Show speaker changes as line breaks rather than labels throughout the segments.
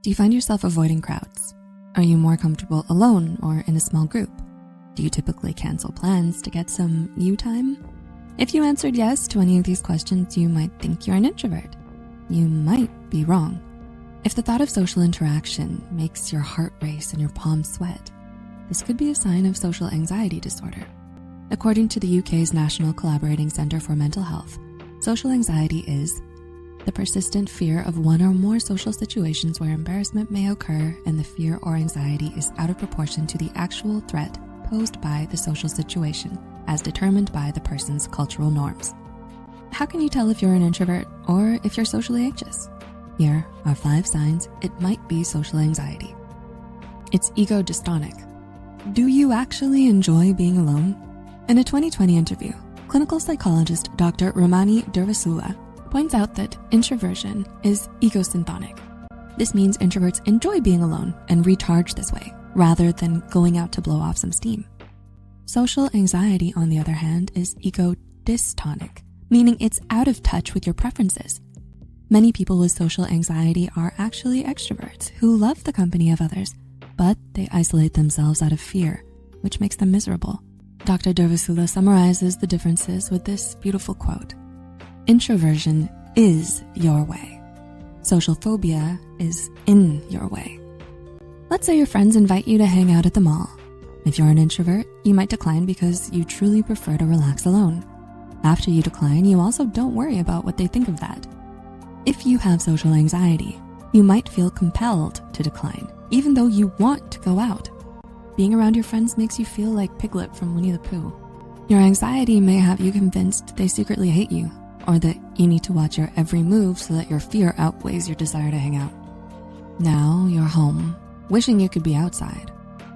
Do you find yourself avoiding crowds? Are you more comfortable alone or in a small group? Do you typically cancel plans to get some you time? If you answered yes to any of these questions, you might think you're an introvert. You might be wrong. If the thought of social interaction makes your heart race and your palms sweat, this could be a sign of social anxiety disorder. According to the UK's National Collaborating Centre for Mental Health, social anxiety is the persistent fear of one or more social situations where embarrassment may occur and the fear or anxiety is out of proportion to the actual threat posed by the social situation as determined by the person's cultural norms. How can you tell if you're an introvert or if you're socially anxious? Here are 5 signs it might be social anxiety. It's ego dystonic. Do you actually enjoy being alone? In a 2020 interview, clinical psychologist Dr. Ramani Durvasula points out that introversion is egosyntonic. This means introverts enjoy being alone and recharge this way, rather than going out to blow off some steam. Social anxiety, on the other hand, is ego dystonic, meaning it's out of touch with your preferences. Many people with social anxiety are actually extroverts who love the company of others, but they isolate themselves out of fear, which makes them miserable. Dr. Durvasula summarizes the differences with this beautiful quote: "Introversion is your way. Social phobia is in your way." Let's say your friends invite you to hang out at the mall. If you're an introvert, you might decline because you truly prefer to relax alone. After you decline, you also don't worry about what they think of that. If you have social anxiety, you might feel compelled to decline, even though you want to go out. Being around your friends makes you feel like Piglet from Winnie the Pooh. Your anxiety may have you convinced they secretly hate you, or that you need to watch your every move so that your fear outweighs your desire to hang out. Now you're home, wishing you could be outside,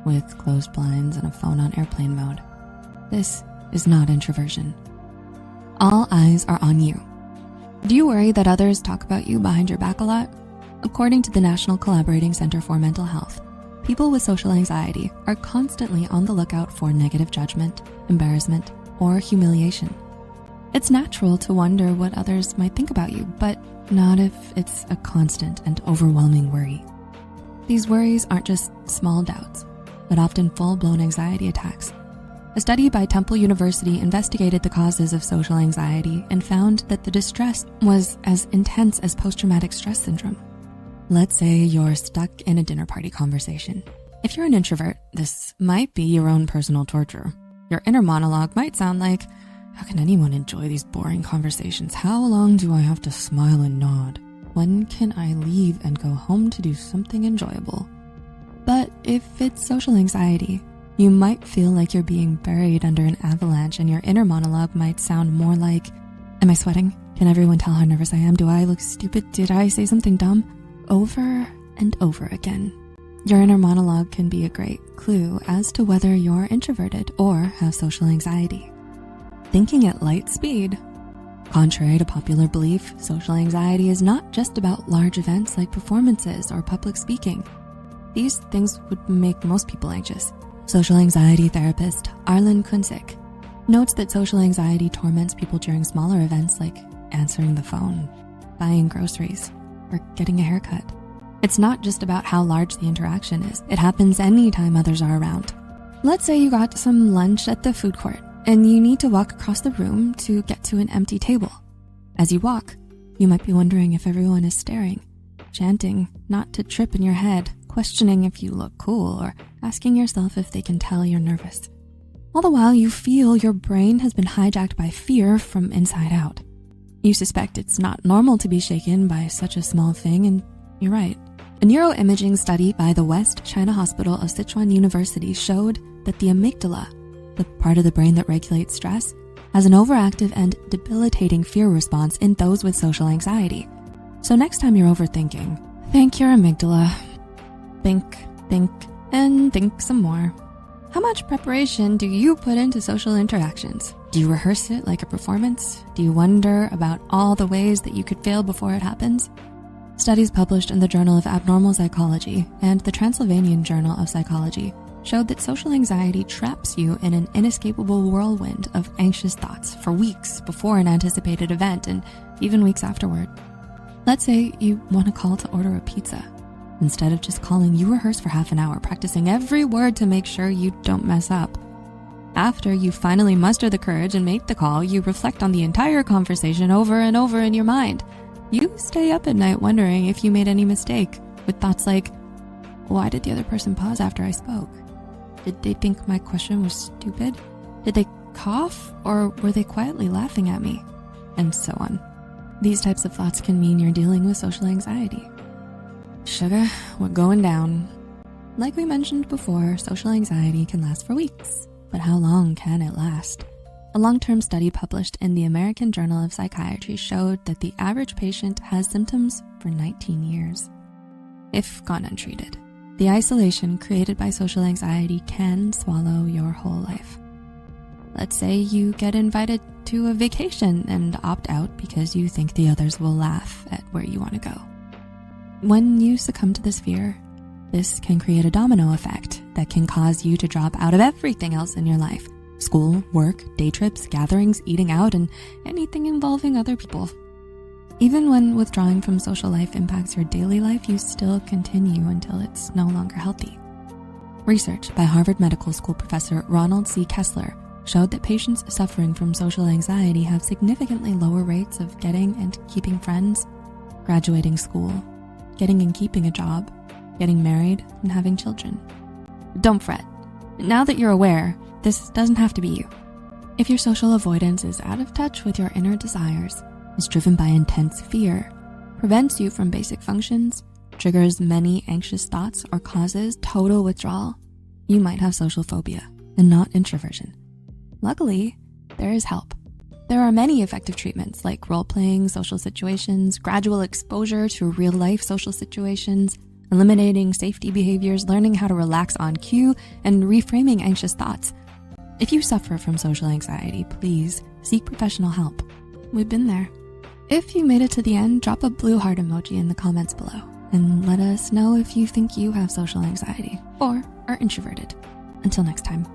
with closed blinds and a phone on airplane mode. This is not introversion. All eyes are on you. Do you worry that others talk about you behind your back a lot? According to the National Collaborating Centre for Mental Health, people with social anxiety are constantly on the lookout for negative judgment, embarrassment, or humiliation. It's natural to wonder what others might think about you, but not if it's a constant and overwhelming worry. These worries aren't just small doubts, but often full-blown anxiety attacks. A study by Temple University investigated the causes of social anxiety and found that the distress was as intense as post-traumatic stress syndrome. Let's say you're stuck in a dinner party conversation. If you're an introvert, this might be your own personal torture. Your inner monologue might sound like, how can anyone enjoy these boring conversations? How long do I have to smile and nod? When can I leave and go home to do something enjoyable? But if it's social anxiety, you might feel like you're being buried under an avalanche, and your inner monologue might sound more like, am I sweating? Can everyone tell how nervous I am? Do I look stupid? Did I say something dumb? Over and over again. Your inner monologue can be a great clue as to whether you're introverted or have social anxiety. Thinking at light speed. Contrary to popular belief, social anxiety is not just about large events like performances or public speaking. These things would make most people anxious. Social anxiety therapist Arlen Kunzik notes that social anxiety torments people during smaller events like answering the phone, buying groceries, or getting a haircut. It's not just about how large the interaction is. It happens anytime others are around. Let's say you got some lunch at the food court and you need to walk across the room to get to an empty table. As you walk, you might be wondering if everyone is staring, chanting not to trip in your head, questioning if you look cool, or asking yourself if they can tell you're nervous. All the while, you feel your brain has been hijacked by fear from inside out. You suspect it's not normal to be shaken by such a small thing, and you're right. A neuroimaging study by the West China Hospital of Sichuan University showed that the amygdala, the part of the brain that regulates stress, has an overactive and debilitating fear response in those with social anxiety. So next time you're overthinking, thank your amygdala. Think, and think some more. How much preparation do you put into social interactions? Do you rehearse it like a performance? Do you wonder about all the ways that you could fail before it happens? Studies published in the Journal of Abnormal Psychology and the Transylvanian Journal of Psychology showed that social anxiety traps you in an inescapable whirlwind of anxious thoughts for weeks before an anticipated event and even weeks afterward. Let's say you want to call to order a pizza. Instead of just calling, you rehearse for half an hour, practicing every word to make sure you don't mess up. After you finally muster the courage and make the call, you reflect on the entire conversation over and over in your mind. You stay up at night wondering if you made any mistake, with thoughts like, why did the other person pause after I spoke? Did they think my question was stupid? Did they cough, or were they quietly laughing at me? And so on. These types of thoughts can mean you're dealing with social anxiety. Sugar, we're going down. Like we mentioned before, social anxiety can last for weeks. But how long can it last? A long-term study published in the American Journal of Psychiatry showed that the average patient has symptoms for 19 years. If gone untreated, the isolation created by social anxiety can swallow your whole life. Let's say you get invited to a vacation and opt out because you think the others will laugh at where you want to go. When you succumb to this fear, this can create a domino effect that can cause you to drop out of everything else in your life. School, work, day trips, gatherings, eating out, and anything involving other people. Even when withdrawing from social life impacts your daily life, you still continue until it's no longer healthy. Research by Harvard Medical School professor Ronald C. Kessler showed that patients suffering from social anxiety have significantly lower rates of getting and keeping friends, graduating school, getting and keeping a job, getting married, and having children. Don't fret. Now that you're aware, this doesn't have to be you. If your social avoidance is out of touch with your inner desires, is driven by intense fear, prevents you from basic functions, triggers many anxious thoughts, or causes total withdrawal, you might have social phobia and not introversion. Luckily, there is help. There are many effective treatments like role-playing social situations, gradual exposure to real-life social situations, eliminating safety behaviors, learning how to relax on cue, and reframing anxious thoughts. If you suffer from social anxiety, please seek professional help. We've been there. If you made it to the end, drop a blue heart emoji in the comments below and let us know if you think you have social anxiety or are introverted. Until next time.